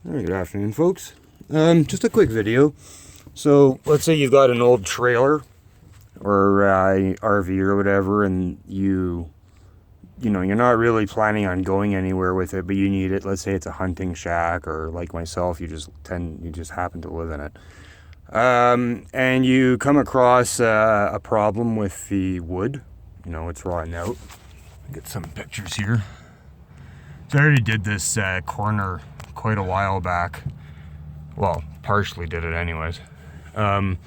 Good afternoon, folks. Just a quick video. So let's say you've got an old trailer or RV or whatever, and you're not really planning on going anywhere with it, but you need it. Let's say it's a hunting shack, or like myself, you just happen to live in it. And you come across a problem with the wood. It's rotting out. Get some pictures here. So I already did this corner quite a while back. Well, partially did it anyways. But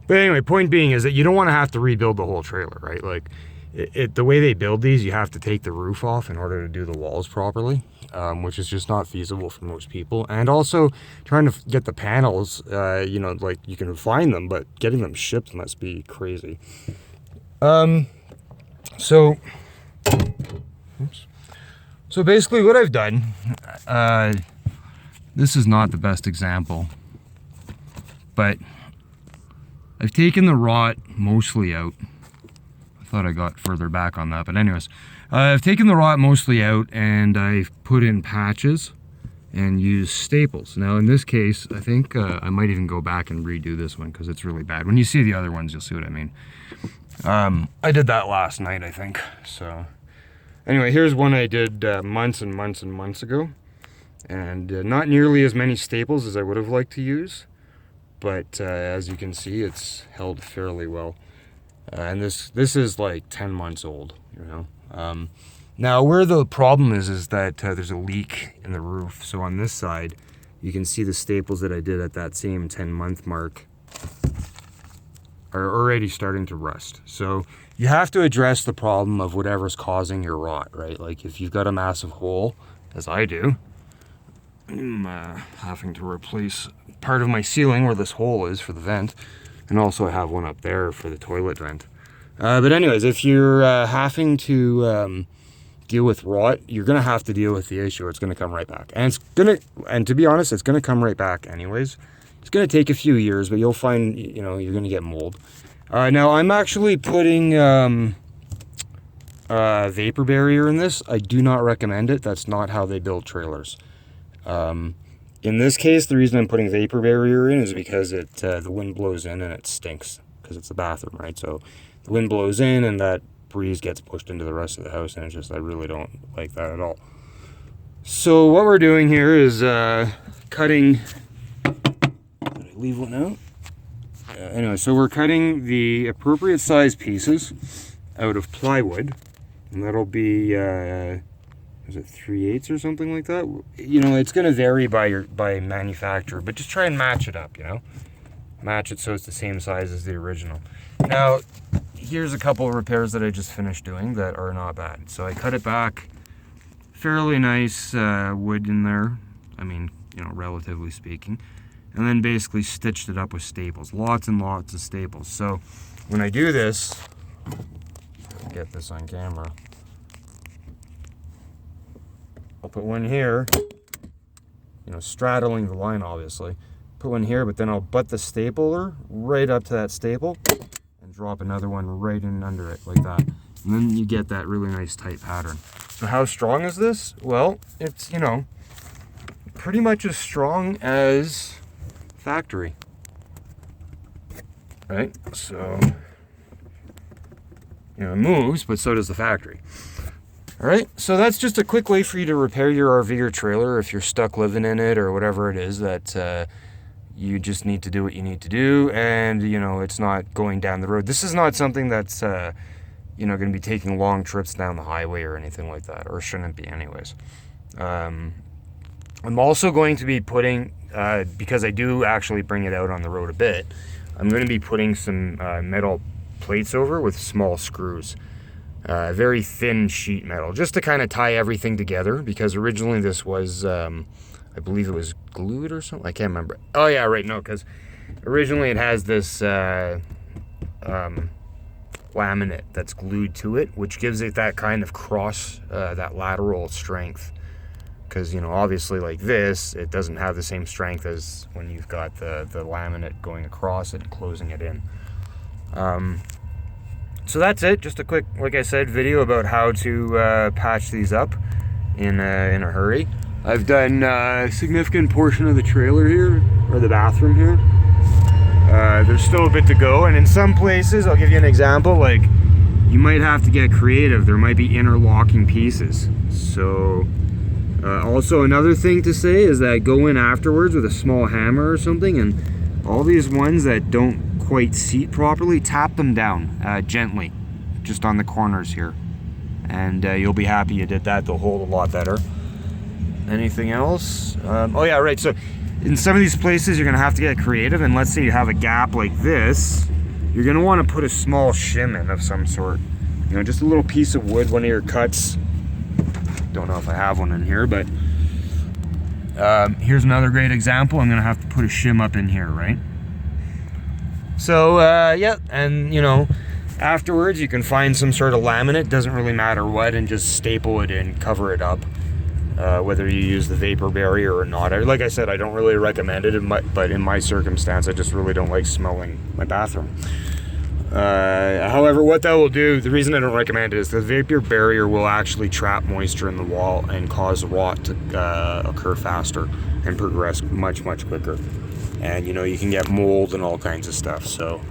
anyway, point being is that you don't want to have to rebuild the whole trailer, right? Like, the way they build these, you have to take the roof off in order to do the walls properly, which is just not feasible for most people. And also, trying to get the panels, like you can find them, but getting them shipped must be crazy. So basically what I've done, this is not the best example, but I've taken the rot mostly out. I thought I got further back on that, but anyways, I've taken the rot mostly out and I've put in patches and used staples. Now in this case, I think I might even go back and redo this one because it's really bad. When you see the other ones, you'll see what I mean. I did that last night, I think. So anyway, here's one I did months and months and months ago. And not nearly as many staples as I would have liked to use. But as you can see, it's held fairly well. And this is like 10 months old, Now where the problem is that there's a leak in the roof. So on this side, you can see the staples that I did at that same 10-month mark are already starting to rust. So you have to address the problem of whatever's causing your rot, right? Like if you've got a massive hole, as I do, I'm having to replace part of my ceiling where this hole is for the vent, and also I have one up there for the toilet vent. But anyways, if you're having to deal with rot, you're gonna have to deal with the issue, or it's gonna come right back. And to be honest, it's gonna come right back anyways. It's gonna take a few years, but you'll find, you're gonna get mold. Now I'm actually putting vapor barrier in this. I do not recommend it. That's not how they build trailers. In this case, the reason I'm putting vapor barrier in is because the wind blows in and it stinks because it's a bathroom, right? So the wind blows in and that breeze gets pushed into the rest of the house, and I really don't like that at all. So what we're doing here is cutting. Did I leave one out? Anyway, so we're cutting the appropriate size pieces out of plywood, and that'll be is it 3/8 or something like that? It's going to vary by manufacturer, but just try and match it up, match it so it's the same size as the original. Now here's a couple of repairs that I just finished doing that are not bad. So I cut it back, fairly nice wood in there, relatively speaking, and then basically stitched it up with staples, lots and lots of staples. So when I do this, get this on camera, I'll put one here, straddling the line obviously, put one here, but then I'll butt the stapler right up to that staple and drop another one right in under it like that. And then you get that really nice tight pattern. So how strong is this? Well, it's, pretty much as strong as factory, right? So, it moves, but so does the factory. All right, so that's just a quick way for you to repair your RV or trailer if you're stuck living in it or whatever it is that you just need to do what you need to do, and it's not going down the road. This is not something that's going to be taking long trips down the highway or anything like that, or shouldn't be anyways. I'm also going to be putting, because I do actually bring it out on the road a bit, I'm going to be putting some metal plates over with small screws. Very thin sheet metal, just to kind of tie everything together, because originally this was, I believe it was glued or something, I can't remember. Oh yeah, right, no, because originally it has this laminate that's glued to it, which gives it that kind of cross, that lateral strength, because, obviously like this, it doesn't have the same strength as when you've got the laminate going across it and closing it in. So that's it, just a quick, like I said, video about how to patch these up in a hurry. I've done a significant portion of the trailer here, or the bathroom here. There's still a bit to go, and in some places, I'll give you an example, like you might have to get creative. There might be interlocking pieces. So also another thing to say is that go in afterwards with a small hammer or something, and all these ones that don't quite seat properly, tap them down gently, just on the corners here, and you'll be happy you did that. They'll hold a lot better. Anything else? Oh yeah, right, so in some of these places you're gonna have to get creative, and let's say you have a gap like this, you're gonna want to put a small shim in of some sort. You know, just a little piece of wood, one of your cuts. Don't know if I have one in here, but here's another great example. I'm gonna have to put a shim up in here, right? So yeah, and you know, afterwards you can find some sort of laminate, doesn't really matter what, and just staple it in, cover it up. Whether you use the vapor barrier or not. Like I said, I don't really recommend it, but in my circumstance, I just really don't like smelling my bathroom. However, what that will do, the reason I don't recommend it is the vapor barrier will actually trap moisture in the wall and cause rot to occur faster and progress much quicker. And you know, you can get mold and all kinds of stuff. So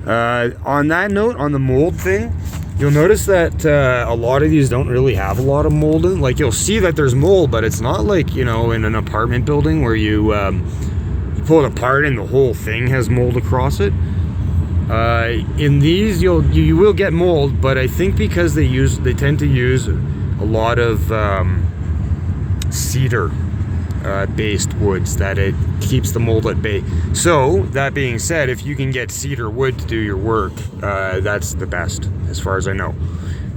on that note, on the mold thing, you'll notice that a lot of these don't really have a lot of mold in. Like, you'll see that there's mold, but it's not like, you know, in an apartment building where you pull it apart and the whole thing has mold across it. In these, you will get mold, but I think because they tend to use a lot of cedar based woods, that it keeps the mold at bay. So that being said, if you can get cedar wood to do your work, that's the best as far as I know.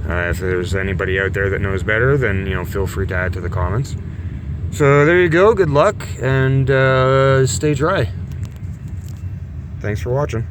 If there's anybody out there that knows better, then you know, feel free to add to the comments. So there you go, good luck, and stay dry. Thanks for watching.